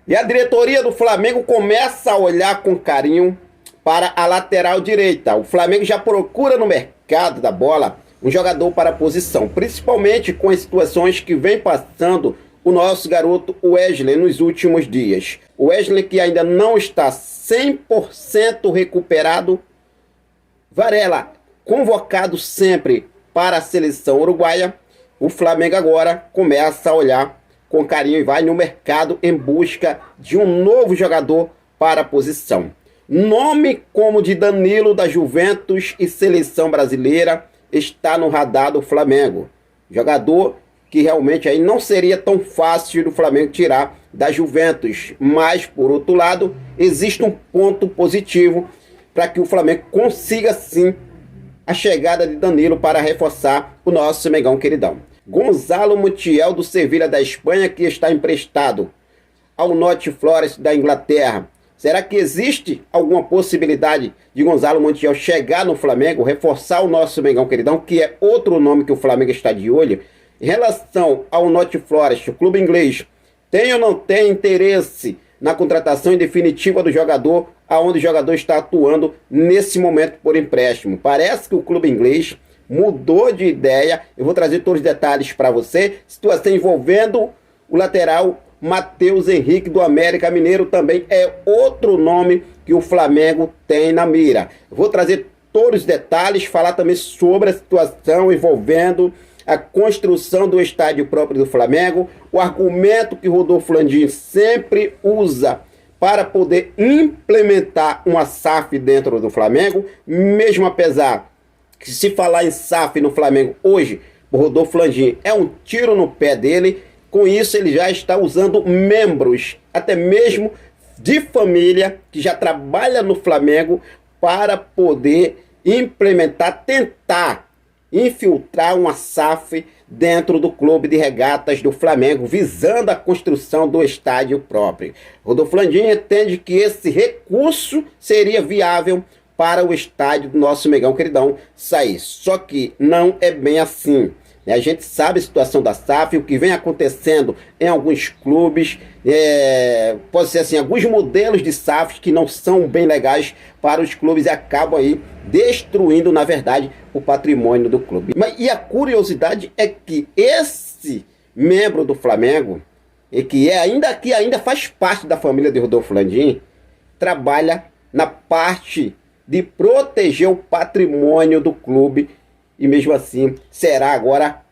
E a diretoria do Flamengo começa a olhar com carinho para a lateral direita. O Flamengo já procura no mercado da bola um jogador para a posição, principalmente com as situações que vem passando o nosso garoto Wesley nos últimos dias. O Wesley, que ainda não está 100% recuperado. Varela, convocado sempre para a seleção uruguaia. O Flamengo agora começa a olhar com carinho e vai no mercado em busca de um novo jogador para a posição. Nome como de Danilo da Juventus e seleção brasileira está no radar do Flamengo. Jogador que realmente aí não seria tão fácil do Flamengo tirar da Juventus. Mas, por outro lado, existe um ponto positivo para que o Flamengo consiga sim a chegada de Danilo para reforçar o nosso Mengão queridão. Gonzalo Montiel do Sevilha da Espanha, que está emprestado ao Nottingham Forest da Inglaterra. Será que existe alguma possibilidade de Gonzalo Montiel chegar no Flamengo, reforçar o nosso Mengão queridão, que é outro nome que o Flamengo está de olho? Em relação ao Nottingham Forest, o clube inglês, tem ou não tem interesse na contratação definitiva do jogador, aonde o jogador está atuando nesse momento por empréstimo? Parece que o clube inglês mudou de ideia. Eu vou trazer todos os detalhes para você. Situação envolvendo o lateral Matheus Henrique do América Mineiro, também é outro nome que o Flamengo tem na mira. Eu vou trazer todos os detalhes, falar também sobre a situação envolvendo a construção do estádio próprio do Flamengo, o argumento que Rodolfo Landim sempre usa para poder implementar uma SAF dentro do Flamengo, mesmo apesar que se falar em SAF no Flamengo hoje, o Rodolfo Landim é um tiro no pé dele. Com isso ele já está usando membros, até mesmo de família, que já trabalha no Flamengo, para poder implementar, tentar infiltrar uma SAF dentro do clube de regatas do Flamengo, visando a construção do estádio próprio. Rodolfo Landim entende que esse recurso seria viável para o estádio do nosso Mengão queridão sair. Só que não é bem assim. A gente sabe a situação da SAF, o que vem acontecendo em alguns clubes, pode ser assim, alguns modelos de SAF que não são bem legais para os clubes e acabam aí destruindo, na verdade, o patrimônio do clube. E a curiosidade é que esse membro do Flamengo, e que ainda faz parte da família de Rodolfo Landim, trabalha na parte de proteger o patrimônio do clube. E mesmo assim, será agora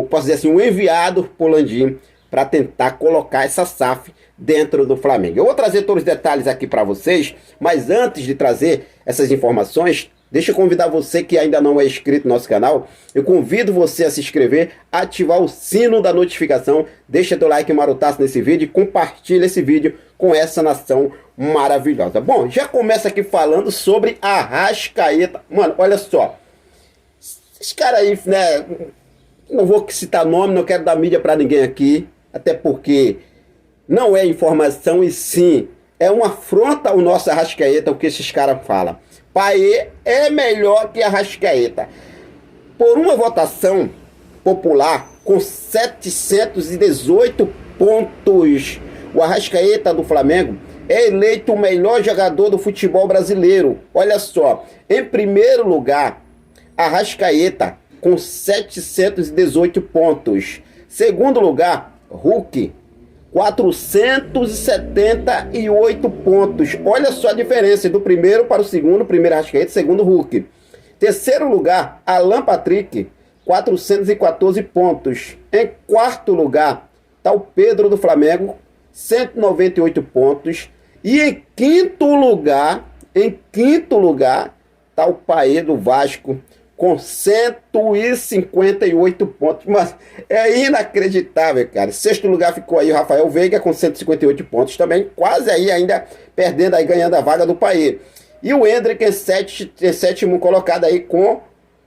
posso dizer assim, o enviado por Landim para tentar colocar essa SAF dentro do Flamengo. Eu vou trazer todos os detalhes aqui para vocês, mas antes de trazer essas informações, deixa eu convidar você que ainda não é inscrito no nosso canal, eu convido você a se inscrever, ativar o sino da notificação, deixa teu like marotaço nesse vídeo e compartilha esse vídeo com essa nação maravilhosa. Bom, já começa aqui falando sobre Arrascaeta. Mano, olha só. Esse cara aí, né, não vou citar nome, não quero dar mídia para ninguém aqui, até porque não é informação e sim é uma afronta ao nosso Arrascaeta, o que esses caras falam. Payet é melhor que Arrascaeta. Por uma votação popular com 718 pontos, o Arrascaeta do Flamengo é eleito o melhor jogador do futebol brasileiro. Olha só, em primeiro lugar, Arrascaeta com 718 pontos. Segundo lugar, Hulk, 478 pontos. Olha só a diferença do primeiro para o segundo. Primeiro Arrascaeta, segundo Hulk. Terceiro lugar, Alan Patrick, 414 pontos. Em quarto lugar, está o Pedro do Flamengo, 198 pontos. E em quinto lugar, está o Payet do Vasco, com 158 pontos. Mas é inacreditável, cara. Em sexto lugar ficou aí o Rafael Veiga com 158 pontos também. Quase aí ainda perdendo aí, ganhando a vaga do Payet. E o Endrick é sétimo colocado aí com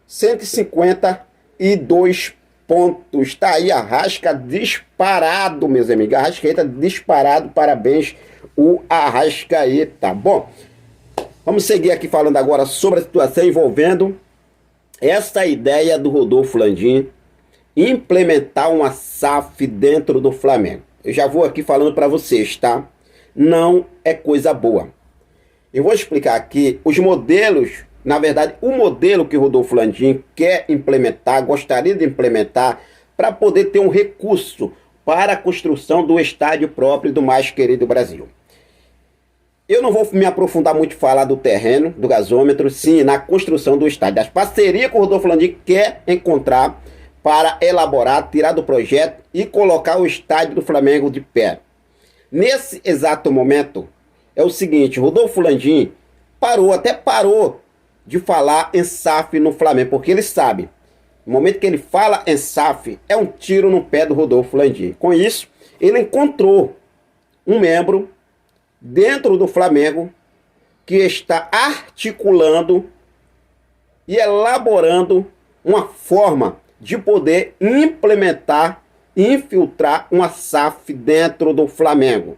152 pontos. Tá aí Arrasca disparado, meus amigos. Arrascaeta disparado. Parabéns, o Arrascaeta. Bom, vamos seguir aqui falando agora sobre a situação envolvendo essa ideia do Rodolfo Landim implementar uma SAF dentro do Flamengo. Eu já vou aqui falando para vocês, tá? não é coisa boa. Eu vou explicar aqui os modelos, na verdade, o modelo que Rodolfo Landim quer implementar, gostaria de implementar, para poder ter um recurso para a construção do estádio próprio do mais querido Brasil. Eu não vou me aprofundar muito em falar do terreno, do gasômetro, sim, na construção do estádio. As parcerias que o Rodolfo Landim quer encontrar para elaborar, tirar do projeto e colocar o estádio do Flamengo de pé. Nesse exato momento, é o seguinte, Rodolfo Landim parou de falar em SAF no Flamengo, porque ele sabe, no momento que ele fala em SAF, é um tiro no pé do Rodolfo Landim. Com isso, ele encontrou um membro dentro do Flamengo que está articulando e elaborando uma forma de poder implementar e infiltrar uma SAF dentro do Flamengo.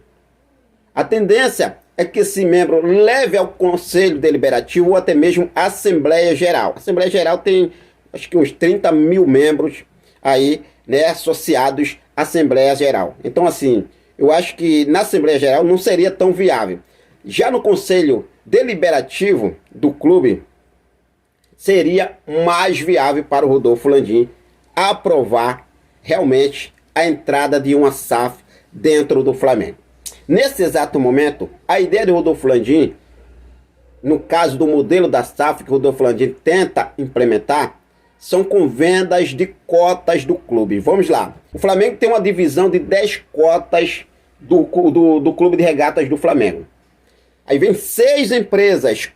A tendência é que esse membro leve ao Conselho Deliberativo ou até mesmo à Assembleia Geral. A Assembleia Geral tem acho que uns 30 mil membros aí, né, associados à Assembleia Geral. Então assim, eu acho que na Assembleia Geral não seria tão viável. Já no Conselho Deliberativo do clube, seria mais viável para o Rodolfo Landim aprovar realmente a entrada de uma SAF dentro do Flamengo. Nesse exato momento, a ideia do Rodolfo Landim, no caso do modelo da SAF que o Rodolfo Landim tenta implementar, são com vendas de cotas do clube. Vamos lá. O Flamengo tem uma divisão de 10 cotas do clube de regatas do Flamengo. Aí vem 6 empresas.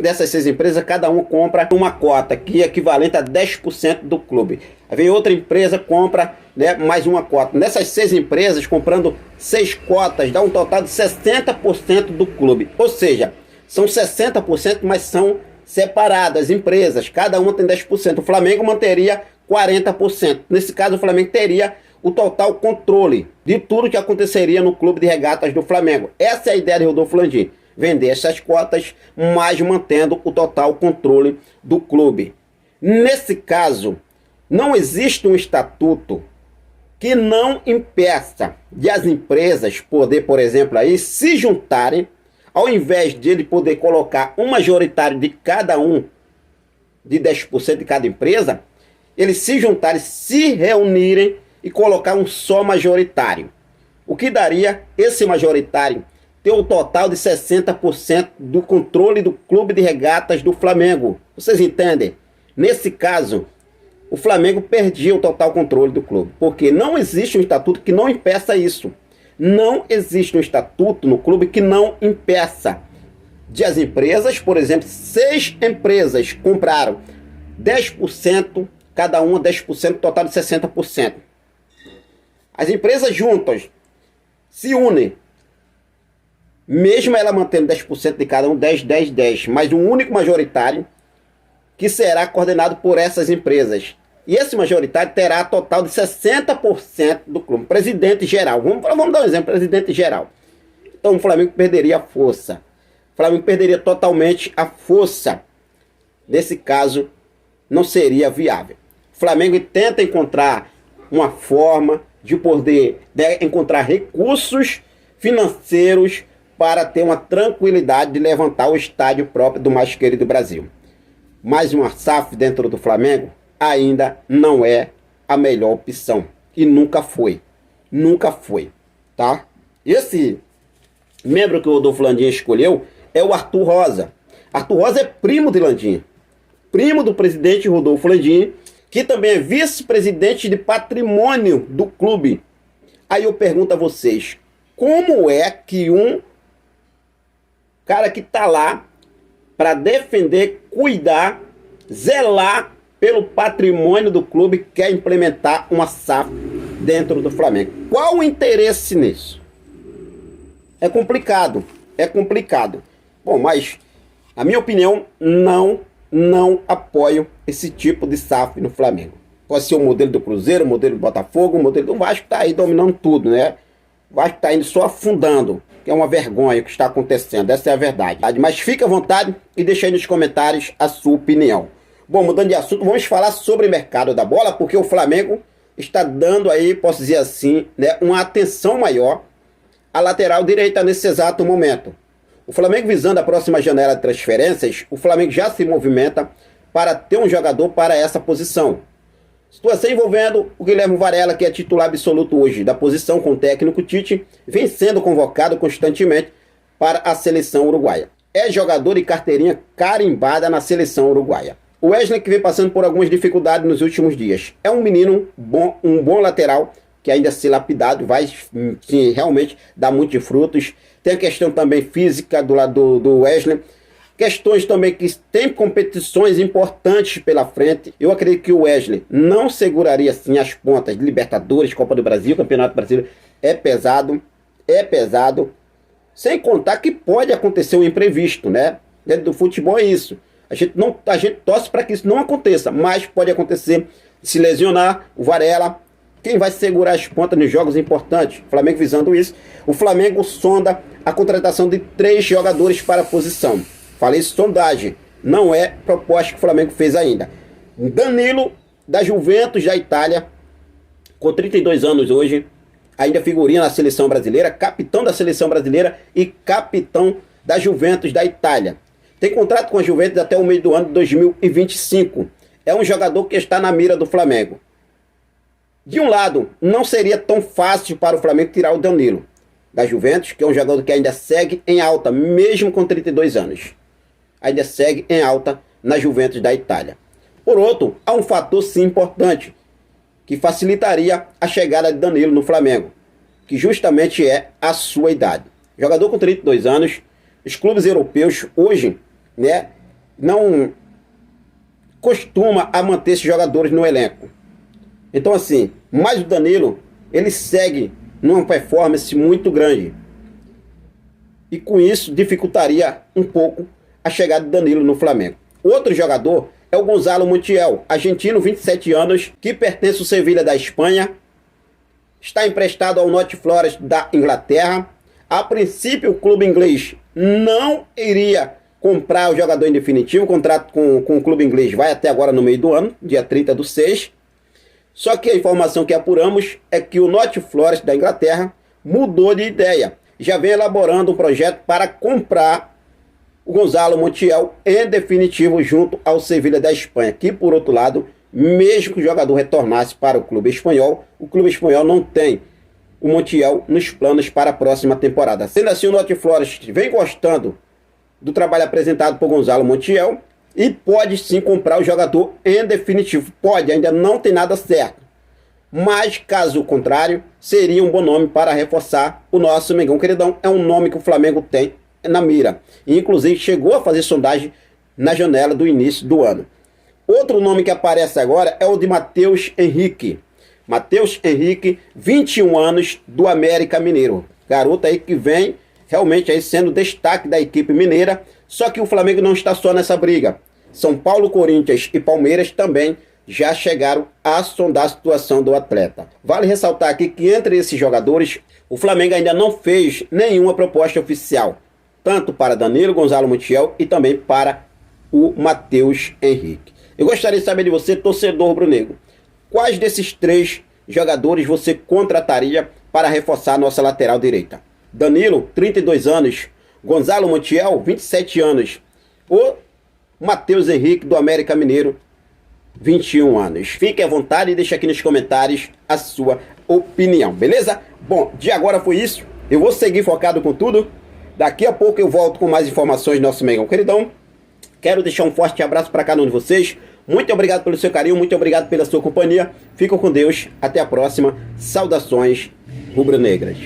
Dessas 6 empresas, cada uma compra uma cota, que é equivalente a 10% do clube. Aí vem outra empresa, compra, né, mais uma cota. Nessas 6 empresas, comprando 6 cotas, dá um total de 60% do clube. Ou seja, são 60%, mas são separadas empresas. Cada uma tem 10%. O Flamengo manteria 40%. Nesse caso, o Flamengo teria o total controle de tudo que aconteceria no clube de regatas do Flamengo. Essa é a ideia de Rodolfo Landim. Vender essas cotas, mas mantendo o total controle do clube. Nesse caso, não existe um estatuto que não impeça de as empresas poder, por exemplo, aí, se juntarem, ao invés de ele poder colocar um majoritário de cada um, de 10% de cada empresa, eles se juntarem, se reunirem e colocar um só majoritário. O que daria esse majoritário ter o total de 60% do controle do clube de regatas do Flamengo. Vocês entendem? Nesse caso, o Flamengo perdia o total controle do clube, porque não existe um estatuto que não impeça isso. Não existe um estatuto no clube que não impeça de as empresas, por exemplo, 6 empresas compraram 10%, cada uma 10%, total de 60%. As empresas juntas se unem, mesmo ela mantendo 10% de cada um, 10, 10, 10, mas um único majoritário que será coordenado por essas empresas. E esse majoritário terá total de 60% do clube. Presidente geral. Vamos dar um exemplo, presidente geral. Então o Flamengo perderia a força. O Flamengo perderia totalmente a força. Nesse caso, não seria viável. O Flamengo tenta encontrar uma forma de poder encontrar recursos financeiros para ter uma tranquilidade de levantar o estádio próprio do mais querido Brasil. Mas uma SAF dentro do Flamengo ainda não é a melhor opção. E nunca foi. Nunca foi. Tá? Esse membro que o Rodolfo Landim escolheu é o Arthur Rosa. Arthur Rosa é primo de Landim. Primo do presidente Rodolfo Landim, que também é vice-presidente de patrimônio do clube. Aí eu pergunto a vocês, como é que um cara que está lá para defender, cuidar, zelar pelo patrimônio do clube quer implementar uma SAF dentro do Flamengo? Qual o interesse nisso? É complicado, é complicado. Bom, mas a minha opinião, não apoio esse tipo de SAF no Flamengo. Pode ser o modelo do Cruzeiro, o modelo do Botafogo, o modelo do Vasco, que está aí dominando tudo, né? O Vasco está indo só afundando, que é uma vergonha o que está acontecendo, essa é a verdade. Mas fique à vontade e deixe aí nos comentários a sua opinião. Bom, mudando de assunto, vamos falar sobre o mercado da bola, porque o Flamengo está dando aí, posso dizer assim, né, uma atenção maior a lateral direita nesse exato momento. O Flamengo visando a próxima janela de transferências, o Flamengo já se movimenta para ter um jogador para essa posição. Situação envolvendo o Guilherme Varela, que é titular absoluto hoje da posição com o técnico Tite, vem sendo convocado constantemente para a seleção uruguaia. É jogador e carteirinha carimbada na seleção uruguaia. O Wesley, que vem passando por algumas dificuldades nos últimos dias, é um menino bom, um bom lateral, que ainda se lapidado, vai sim, realmente dar muitos frutos. Tem a questão também física do lado do Wesley. Questões também que tem competições importantes pela frente. Eu acredito que o Wesley não seguraria assim as pontas de Libertadores, Copa do Brasil, Campeonato Brasileiro. É pesado, é pesado. Sem contar que pode acontecer um imprevisto, né? Dentro do futebol é isso. A gente torce para que isso não aconteça, mas pode acontecer se lesionar o Varela. Quem vai segurar as pontas nos jogos importantes? O Flamengo visando isso. O Flamengo sonda a contratação de 3 jogadores para a posição. Falei sondagem, não é proposta que o Flamengo fez ainda. Danilo, da Juventus da Itália, com 32 anos hoje, ainda figurinha na seleção brasileira, capitão da seleção brasileira e capitão da Juventus da Itália. Tem contrato com a Juventus até o meio do ano de 2025. É um jogador que está na mira do Flamengo. De um lado, não seria tão fácil para o Flamengo tirar o Danilo da Juventus, que é um jogador que ainda segue em alta, mesmo com 32 anos. Ainda segue em alta na Juventus da Itália. Por outro, há um fator sim importante, que facilitaria a chegada de Danilo no Flamengo, que justamente é a sua idade. Jogador com 32 anos, os clubes europeus hoje, né, não costuma a manter esses jogadores no elenco. Então assim, mas o Danilo, ele segue numa performance muito grande. E com isso dificultaria um pouco a chegada de Danilo no Flamengo. Outro jogador é o Gonzalo Montiel, argentino, 27 anos, que pertence ao Sevilha da Espanha. Está emprestado ao Nottingham Forest da Inglaterra. A princípio, o clube inglês não iria comprar o jogador em definitivo. O contrato com o clube inglês vai até agora no meio do ano, dia 30/6. Só que a informação que apuramos é que o Nottingham Forest da Inglaterra mudou de ideia. Já vem elaborando um projeto para comprar o Gonzalo Montiel em definitivo junto ao Sevilha da Espanha, que por outro lado, mesmo que o jogador retornasse para o clube espanhol não tem o Montiel nos planos para a próxima temporada. Sendo assim, o Nottingham Forest vem gostando do trabalho apresentado por Gonzalo Montiel e pode sim comprar o jogador em definitivo. Pode, ainda não tem nada certo. Mas, caso contrário, seria um bom nome para reforçar o nosso Mengão Queridão. É um nome que o Flamengo tem na mira. E, inclusive, chegou a fazer sondagem na janela do início do ano. Outro nome que aparece agora é o de Matheus Henrique. Matheus Henrique, 21 anos, do América Mineiro. Garoto aí que vem realmente aí sendo destaque da equipe mineira. Só que o Flamengo não está só nessa briga. São Paulo, Corinthians e Palmeiras também já chegaram a sondar a situação do atleta. Vale ressaltar aqui que entre esses jogadores, o Flamengo ainda não fez nenhuma proposta oficial, tanto para Danilo, Gonzalo Montiel e também para o Matheus Henrique. Eu gostaria de saber de você, torcedor rubro-negro, quais desses 3 jogadores você contrataria para reforçar a nossa lateral direita? Danilo, 32 anos, Gonzalo Montiel, 27 anos, ou Matheus Henrique, do América Mineiro, 21 anos. Fique à vontade e deixe aqui nos comentários a sua opinião, beleza? Bom, de agora foi isso. Eu vou seguir focado com tudo. Daqui a pouco eu volto com mais informações do nosso Mengão Queridão. Quero deixar um forte abraço para cada um de vocês. Muito obrigado pelo seu carinho, muito obrigado pela sua companhia. Fiquem com Deus. Até a próxima. Saudações rubro-negras.